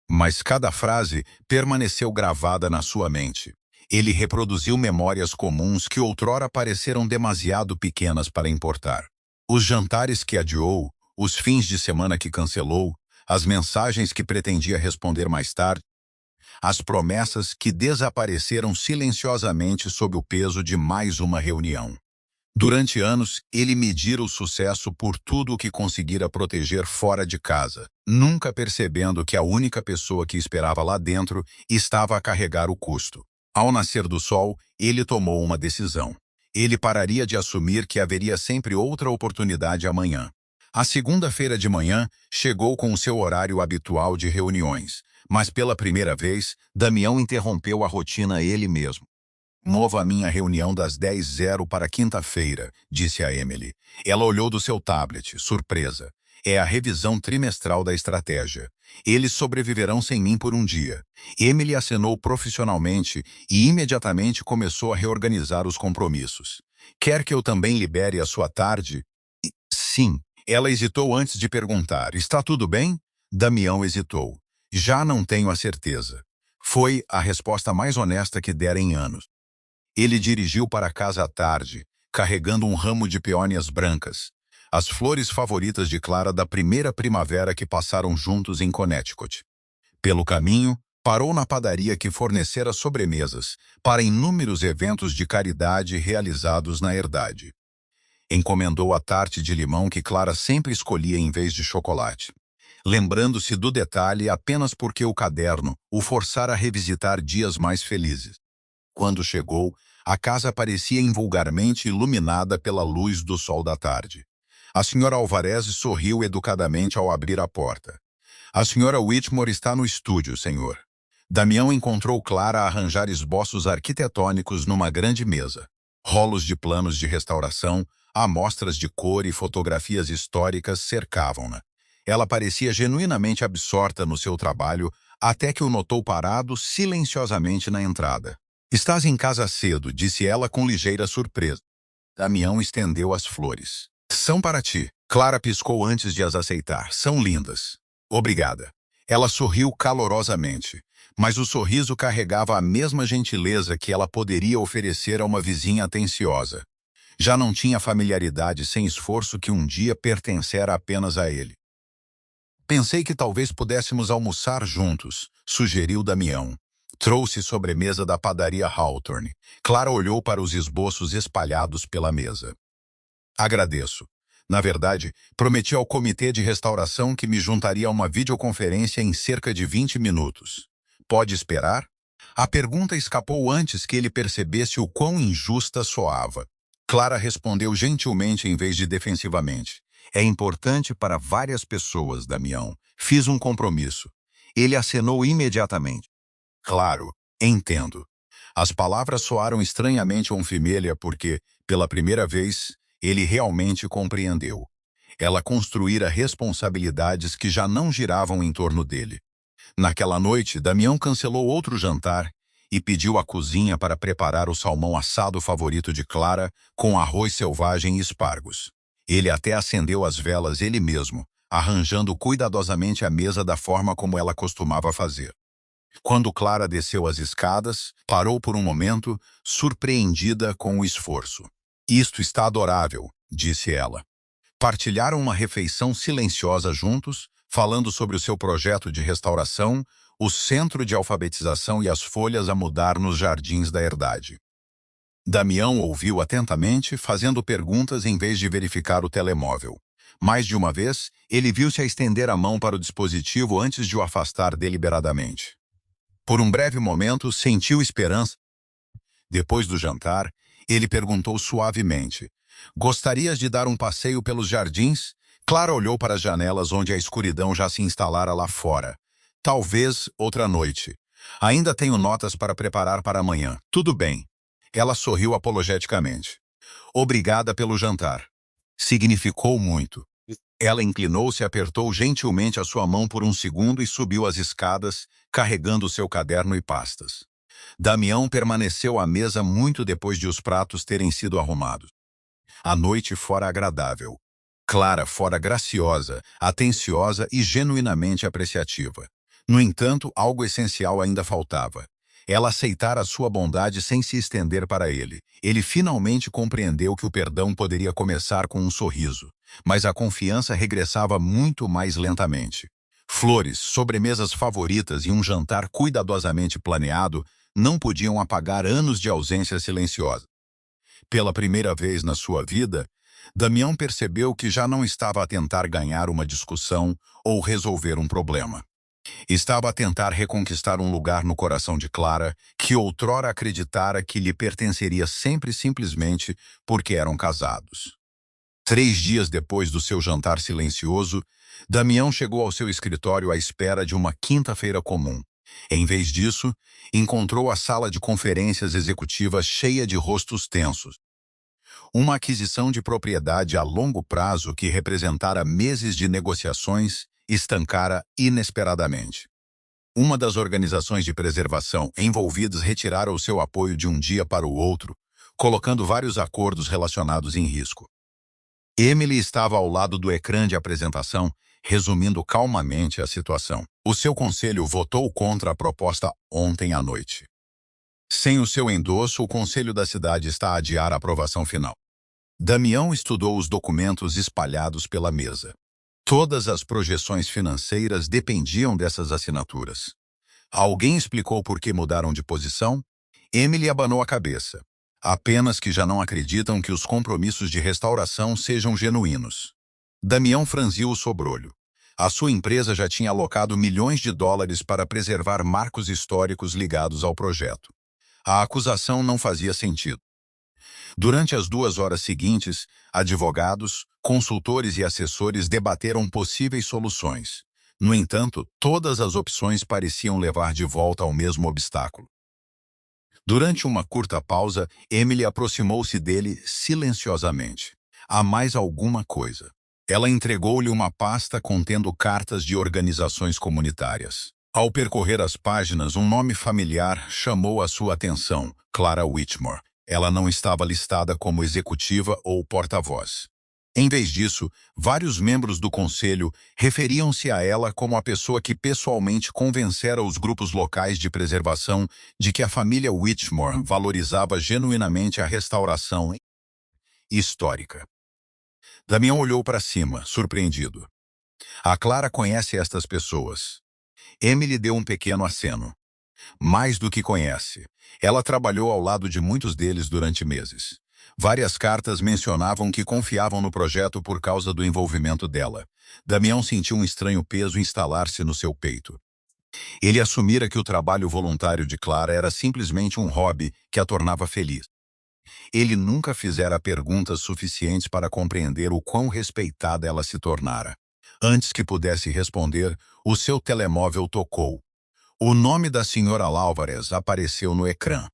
Mas cada frase permaneceu gravada na sua mente. Ele reproduziu memórias comuns que outrora pareceram demasiado pequenas para importar. Os jantares que adiou, os fins de semana que cancelou, as mensagens que pretendia responder mais tarde, as promessas que desapareceram silenciosamente sob o peso de mais uma reunião. Durante anos, ele medira o sucesso por tudo o que conseguira proteger fora de casa, nunca percebendo que a única pessoa que esperava lá dentro estava a carregar o custo. Ao nascer do sol, ele tomou uma decisão. Ele pararia de assumir que haveria sempre outra oportunidade amanhã. A segunda-feira de manhã chegou com o seu horário habitual de reuniões, mas pela primeira vez, Damião interrompeu a rotina ele mesmo. Mova a minha reunião das 10h para quinta-feira, disse a Emily. Ela olhou do seu tablet, surpresa. É a revisão trimestral da estratégia. Eles sobreviverão sem mim por um dia. Emily acenou profissionalmente e imediatamente começou a reorganizar os compromissos. Quer que eu também libere a sua tarde? Sim. Ela hesitou antes de perguntar. Está tudo bem? Damião hesitou. Já não tenho a certeza. Foi a resposta mais honesta que dera em anos. Ele dirigiu para casa à tarde, carregando um ramo de peônias brancas, as flores favoritas de Clara da primeira primavera que passaram juntos em Connecticut. Pelo caminho, parou na padaria que fornecera sobremesas para inúmeros eventos de caridade realizados na herdade. Encomendou a tarte de limão que Clara sempre escolhia em vez de chocolate, lembrando-se do detalhe apenas porque o caderno o forçara a revisitar dias mais felizes. Quando chegou, a casa parecia invulgarmente iluminada pela luz do sol da tarde. A senhora Alvarez sorriu educadamente ao abrir a porta. A senhora Whitmore está no estúdio, senhor. Damião encontrou Clara a arranjar esboços arquitetônicos numa grande mesa. Rolos de planos de restauração, amostras de cor e fotografias históricas cercavam-na. Ela parecia genuinamente absorta no seu trabalho, até que o notou parado silenciosamente na entrada. Estás em casa cedo, disse ela com ligeira surpresa. Damião estendeu as flores. São para ti. Clara piscou antes de as aceitar. São lindas. Obrigada. Ela sorriu calorosamente, mas o sorriso carregava a mesma gentileza que ela poderia oferecer a uma vizinha atenciosa. Já não tinha familiaridade sem esforço que um dia pertencera apenas a ele. Pensei que talvez pudéssemos almoçar juntos, sugeriu Damião. Trouxe sobremesa da padaria Hawthorne. Clara olhou para os esboços espalhados pela mesa. Agradeço. Na verdade, prometi ao comitê de restauração que me juntaria a uma videoconferência em cerca de 20 minutos. Pode esperar? A pergunta escapou antes que ele percebesse o quão injusta soava. Clara respondeu gentilmente em vez de defensivamente. É importante para várias pessoas, Damião. Fiz um compromisso. Ele acenou imediatamente. Claro, entendo. As palavras soaram estranhamente onfimília porque, pela primeira vez, ele realmente compreendeu. Ela construíra responsabilidades que já não giravam em torno dele. Naquela noite, Damião cancelou outro jantar e pediu à cozinha para preparar o salmão assado favorito de Clara com arroz selvagem e espargos. Ele até acendeu as velas ele mesmo, arranjando cuidadosamente a mesa da forma como ela costumava fazer. Quando Clara desceu as escadas, parou por um momento, surpreendida com o esforço. Isto está adorável, disse ela. Partilharam uma refeição silenciosa juntos, falando sobre o seu projeto de restauração, o centro de alfabetização e as folhas a mudar nos jardins da herdade. Damião ouviu atentamente, fazendo perguntas em vez de verificar o telemóvel. Mais de uma vez, ele viu-se a estender a mão para o dispositivo antes de o afastar deliberadamente. Por um breve momento, sentiu esperança. Depois do jantar, ele perguntou suavemente. Gostarias de dar um passeio pelos jardins? Clara olhou para as janelas onde a escuridão já se instalara lá fora. Talvez outra noite. Ainda tenho notas para preparar para amanhã. Tudo bem. Ela sorriu apologeticamente. Obrigada pelo jantar. Significou muito. Ela inclinou-se e apertou gentilmente a sua mão por um segundo e subiu as escadas, carregando seu caderno e pastas. Damião permaneceu à mesa muito depois de os pratos terem sido arrumados. A noite fora agradável. Clara fora graciosa, atenciosa e genuinamente apreciativa. No entanto, algo essencial ainda faltava. Ela aceitara a sua bondade sem se estender para ele. Ele finalmente compreendeu que o perdão poderia começar com um sorriso, mas a confiança regressava muito mais lentamente. Flores, sobremesas favoritas e um jantar cuidadosamente planeado não podiam apagar anos de ausência silenciosa. Pela primeira vez na sua vida, Damião percebeu que já não estava a tentar ganhar uma discussão ou resolver um problema. Estava a tentar reconquistar um lugar no coração de Clara, que outrora acreditara que lhe pertenceria sempre simplesmente porque eram casados. 3 dias depois do seu jantar silencioso, Damião chegou ao seu escritório à espera de uma quinta-feira comum. Em vez disso, encontrou a sala de conferências executiva cheia de rostos tensos. Uma aquisição de propriedade a longo prazo que representara meses de negociações estancara inesperadamente. Uma das organizações de preservação envolvidas retirara o seu apoio de um dia para o outro, colocando vários acordos relacionados em risco. Emily estava ao lado do ecrã de apresentação, resumindo calmamente a situação. O seu conselho votou contra a proposta ontem à noite. Sem o seu endosso, o conselho da cidade está a adiar a aprovação final. Damião estudou os documentos espalhados pela mesa. Todas as projeções financeiras dependiam dessas assinaturas. Alguém explicou por que mudaram de posição? Emily abanou a cabeça. Apenas que já não acreditam que os compromissos de restauração sejam genuínos. Damião franziu o sobrolho. A sua empresa já tinha alocado milhões de dólares para preservar marcos históricos ligados ao projeto. A acusação não fazia sentido. Durante as 2 horas seguintes, advogados, consultores e assessores debateram possíveis soluções. No entanto, todas as opções pareciam levar de volta ao mesmo obstáculo. Durante uma curta pausa, Emily aproximou-se dele silenciosamente. Há mais alguma coisa. Ela entregou-lhe uma pasta contendo cartas de organizações comunitárias. Ao percorrer as páginas, um nome familiar chamou a sua atenção: Clara Whitmore. Ela não estava listada como executiva ou porta-voz. Em vez disso, vários membros do conselho referiam-se a ela como a pessoa que pessoalmente convencera os grupos locais de preservação de que a família Whitmore valorizava genuinamente a restauração histórica. Damião olhou para cima, surpreendido. A Clara conhece estas pessoas. Emily deu um pequeno aceno. Mais do que conhece. Ela trabalhou ao lado de muitos deles durante meses. Várias cartas mencionavam que confiavam no projeto por causa do envolvimento dela. Damião sentiu um estranho peso instalar-se no seu peito. Ele assumira que o trabalho voluntário de Clara era simplesmente um hobby que a tornava feliz. Ele nunca fizera perguntas suficientes para compreender o quão respeitada ela se tornara. Antes que pudesse responder, o seu telemóvel tocou. O nome da senhora Álvarez apareceu no ecrã.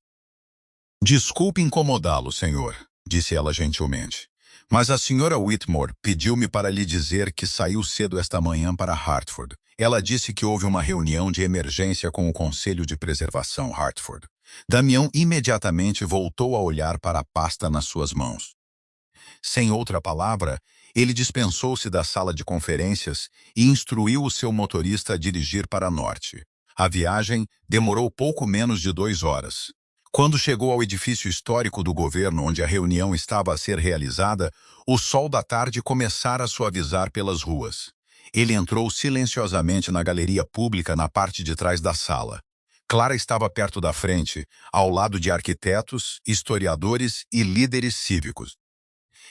Desculpe incomodá-lo, senhor, disse ela gentilmente. Mas a senhora Whitmore pediu-me para lhe dizer que saiu cedo esta manhã para Hartford. Ela disse que houve uma reunião de emergência com o Conselho de Preservação Hartford. Damião imediatamente voltou a olhar para a pasta nas suas mãos. Sem outra palavra, ele dispensou-se da sala de conferências e instruiu o seu motorista a dirigir para norte. A viagem demorou pouco menos de 2 horas. Quando chegou ao edifício histórico do governo onde a reunião estava a ser realizada, o sol da tarde começara a suavizar pelas ruas. Ele entrou silenciosamente na galeria pública na parte de trás da sala. Clara estava perto da frente, ao lado de arquitetos, historiadores e líderes cívicos.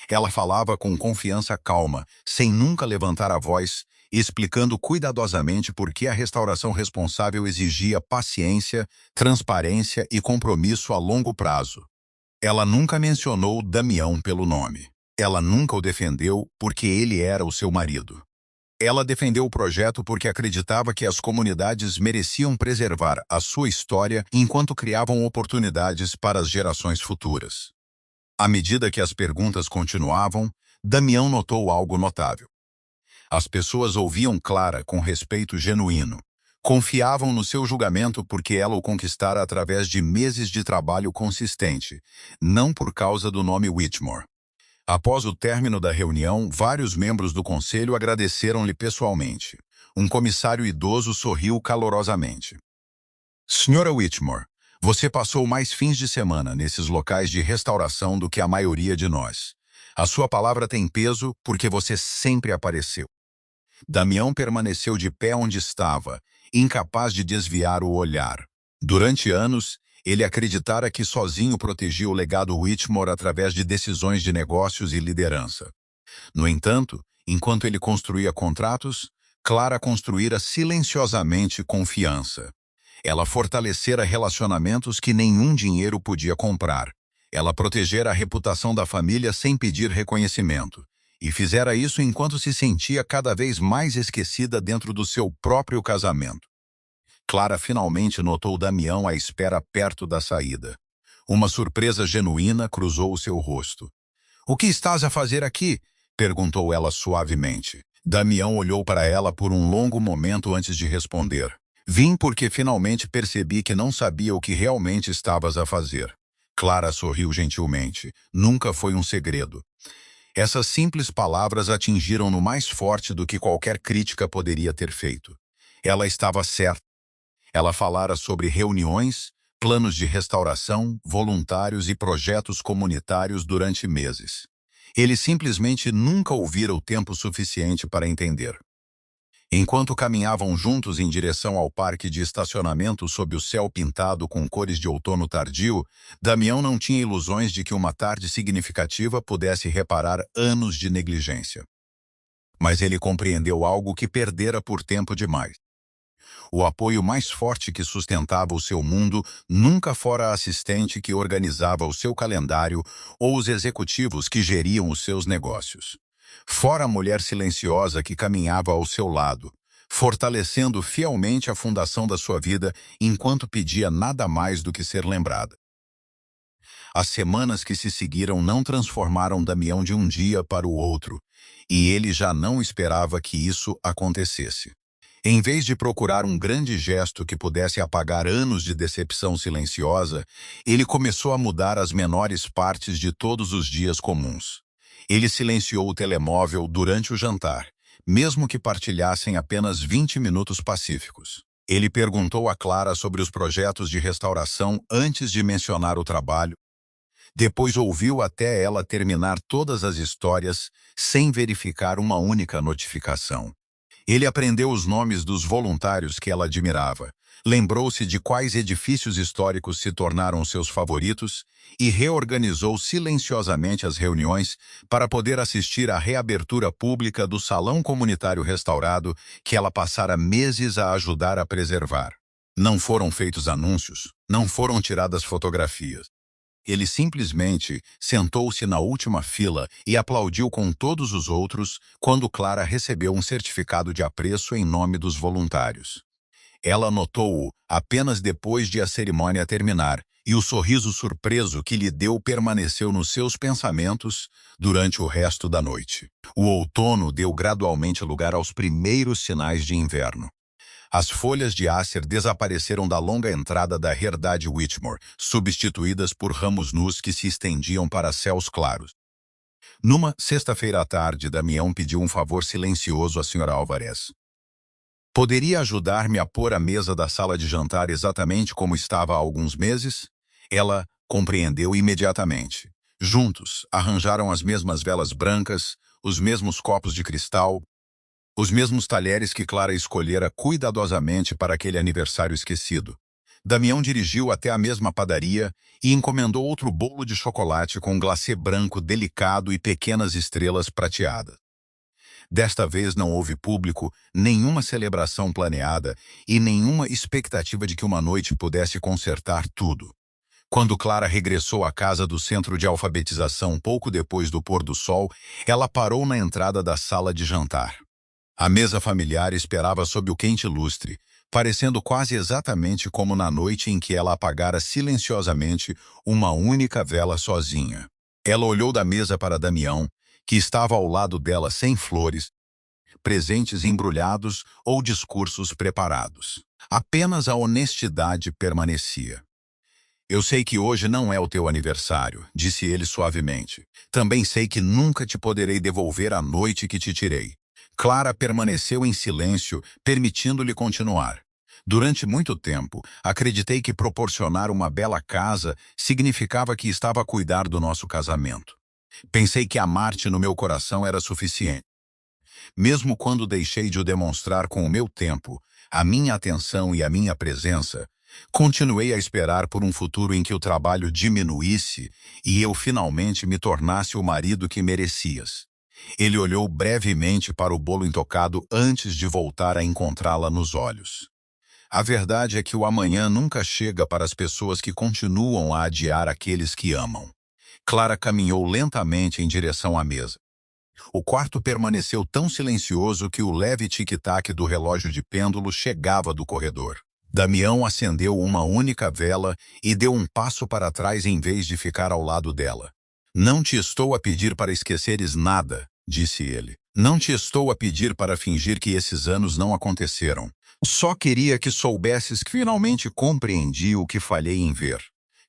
Ela falava com confiança calma, sem nunca levantar a voz, explicando cuidadosamente por que a restauração responsável exigia paciência, transparência e compromisso a longo prazo. Ela nunca mencionou Damião pelo nome. Ela nunca o defendeu porque ele era o seu marido. Ela defendeu o projeto porque acreditava que as comunidades mereciam preservar a sua história enquanto criavam oportunidades para as gerações futuras. À medida que as perguntas continuavam, Damião notou algo notável. As pessoas ouviam Clara com respeito genuíno. Confiavam no seu julgamento porque ela o conquistara através de meses de trabalho consistente, não por causa do nome Whitmore. Após o término da reunião, vários membros do conselho agradeceram-lhe pessoalmente. Um comissário idoso sorriu calorosamente. Senhora Whitmore, você passou mais fins de semana nesses locais de restauração do que a maioria de nós. A sua palavra tem peso porque você sempre apareceu. Damião permaneceu de pé onde estava, incapaz de desviar o olhar. Durante anos, ele acreditara que sozinho protegia o legado Whitmore através de decisões de negócios e liderança. No entanto, enquanto ele construía contratos, Clara construíra silenciosamente confiança. Ela fortalecera relacionamentos que nenhum dinheiro podia comprar. Ela protegera a reputação da família sem pedir reconhecimento. E fizera isso enquanto se sentia cada vez mais esquecida dentro do seu próprio casamento. Clara finalmente notou Damião à espera perto da saída. Uma surpresa genuína cruzou o seu rosto. "O que estás a fazer aqui?" perguntou ela suavemente. Damião olhou para ela por um longo momento antes de responder. "Vim porque finalmente percebi que não sabia o que realmente estavas a fazer." Clara sorriu gentilmente. Nunca foi um segredo. Essas simples palavras atingiram-no mais forte do que qualquer crítica poderia ter feito. Ela estava certa. Ela falara sobre reuniões, planos de restauração, voluntários e projetos comunitários durante meses. Ele simplesmente nunca ouvira o tempo suficiente para entender. Enquanto caminhavam juntos em direção ao parque de estacionamento sob o céu pintado com cores de outono tardio, Damião não tinha ilusões de que uma tarde significativa pudesse reparar anos de negligência. Mas ele compreendeu algo que perdera por tempo demais. O apoio mais forte que sustentava o seu mundo nunca fora a assistente que organizava o seu calendário ou os executivos que geriam os seus negócios. Fora a mulher silenciosa que caminhava ao seu lado, fortalecendo fielmente a fundação da sua vida enquanto pedia nada mais do que ser lembrada. As semanas que se seguiram não transformaram Damião de um dia para o outro, e ele já não esperava que isso acontecesse. Em vez de procurar um grande gesto que pudesse apagar anos de decepção silenciosa, ele começou a mudar as menores partes de todos os dias comuns. Ele silenciou o telemóvel durante o jantar, mesmo que partilhassem apenas 20 minutos pacíficos. Ele perguntou a Clara sobre os projetos de restauração antes de mencionar o trabalho. Depois ouviu até ela terminar todas as histórias sem verificar uma única notificação. Ele aprendeu os nomes dos voluntários que ela admirava, lembrou-se de quais edifícios históricos se tornaram seus favoritos e reorganizou silenciosamente as reuniões para poder assistir à reabertura pública do salão comunitário restaurado que ela passara meses a ajudar a preservar. Não foram feitos anúncios, não foram tiradas fotografias. Ele simplesmente sentou-se na última fila e aplaudiu com todos os outros quando Clara recebeu um certificado de apreço em nome dos voluntários. Ela notou-o apenas depois de a cerimônia terminar, e o sorriso surpreso que lhe deu permaneceu nos seus pensamentos durante o resto da noite. O outono deu gradualmente lugar aos primeiros sinais de inverno. As folhas de ácer desapareceram da longa entrada da herdade Whitmore, substituídas por ramos nus que se estendiam para céus claros. Numa sexta-feira à tarde, Damião pediu um favor silencioso à Sra. Alvarez. "Poderia ajudar-me a pôr a mesa da sala de jantar exatamente como estava há alguns meses?" Ela compreendeu imediatamente. Juntos, arranjaram as mesmas velas brancas, os mesmos copos de cristal, os mesmos talheres que Clara escolhera cuidadosamente para aquele aniversário esquecido. Damião dirigiu até a mesma padaria e encomendou outro bolo de chocolate com glacê branco delicado e pequenas estrelas prateadas. Desta vez não houve público, nenhuma celebração planeada e nenhuma expectativa de que uma noite pudesse consertar tudo. Quando Clara regressou à casa do centro de alfabetização pouco depois do pôr do sol, ela parou na entrada da sala de jantar. A mesa familiar esperava sob o quente lustre, parecendo quase exatamente como na noite em que ela apagara silenciosamente uma única vela sozinha. Ela olhou da mesa para Damião, que estava ao lado dela sem flores, presentes embrulhados ou discursos preparados. Apenas a honestidade permanecia. Eu sei que hoje não é o teu aniversário, disse ele suavemente. Também sei que nunca te poderei devolver a noite que te tirei. Clara permaneceu em silêncio, permitindo-lhe continuar. Durante muito tempo, acreditei que proporcionar uma bela casa significava que estava a cuidar do nosso casamento. Pensei que amar-te no meu coração era suficiente. Mesmo quando deixei de o demonstrar com o meu tempo, a minha atenção e a minha presença, continuei a esperar por um futuro em que o trabalho diminuísse e eu finalmente me tornasse o marido que merecias. Ele olhou brevemente para o bolo intocado antes de voltar a encontrá-la nos olhos. A verdade é que o amanhã nunca chega para as pessoas que continuam a adiar aqueles que amam. Clara caminhou lentamente em direção à mesa. O quarto permaneceu tão silencioso que o leve tic-tac do relógio de pêndulo chegava do corredor. Damião acendeu uma única vela e deu um passo para trás em vez de ficar ao lado dela. Não te estou a pedir para esqueceres nada, disse ele. Não te estou a pedir para fingir que esses anos não aconteceram. Só queria que soubesses que finalmente compreendi o que falhei em ver.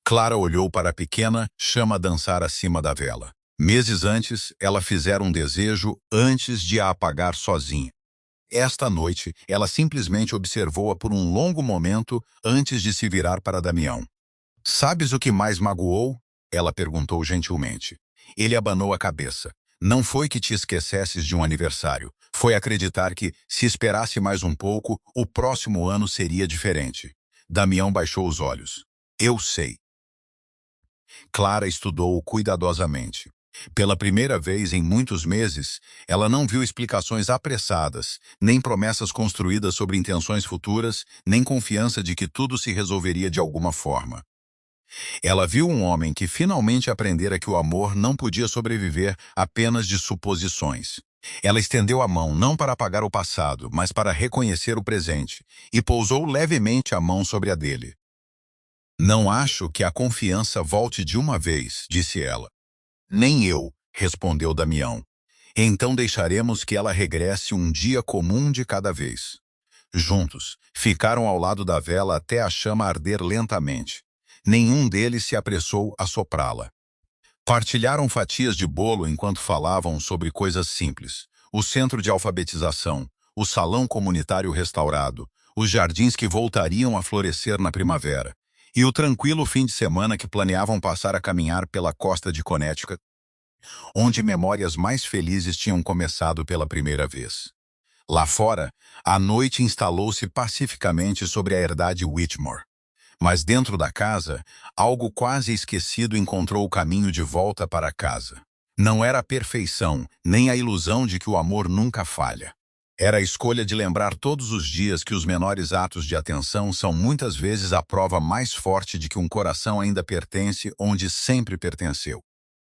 Clara olhou para a pequena chama dançar acima da vela. Meses antes, ela fizera um desejo antes de a apagar sozinha. Esta noite, ela simplesmente observou-a por um longo momento antes de se virar para Damião. Sabes o que mais magoou? Ela perguntou gentilmente. Ele abanou a cabeça. Não foi que te esquecesses de um aniversário. Foi acreditar que, se esperasse mais um pouco, o próximo ano seria diferente. Damião baixou os olhos. Eu sei. Clara estudou-o cuidadosamente. Pela primeira vez em muitos meses, ela não viu explicações apressadas, nem promessas construídas sobre intenções futuras, nem confiança de que tudo se resolveria de alguma forma. Ela viu um homem que finalmente aprendera que o amor não podia sobreviver apenas de suposições. Ela estendeu a mão não para apagar o passado, mas para reconhecer o presente, e pousou levemente a mão sobre a dele. Não acho que a confiança volte de uma vez, disse ela. Nem eu, respondeu Damião. Então deixaremos que ela regresse um dia comum de cada vez. Juntos, ficaram ao lado da vela até a chama arder lentamente. Nenhum deles se apressou a soprá-la. Partilharam fatias de bolo enquanto falavam sobre coisas simples. O centro de alfabetização, o salão comunitário restaurado, os jardins que voltariam a florescer na primavera, e o tranquilo fim de semana que planeavam passar a caminhar pela costa de Connecticut, onde memórias mais felizes tinham começado pela primeira vez. Lá fora, a noite instalou-se pacificamente sobre a herdade Whitmore. Mas dentro da casa, algo quase esquecido encontrou o caminho de volta para casa. Não era a perfeição, nem a ilusão de que o amor nunca falha. Era a escolha de lembrar todos os dias que os menores atos de atenção são muitas vezes a prova mais forte de que um coração ainda pertence onde sempre pertenceu.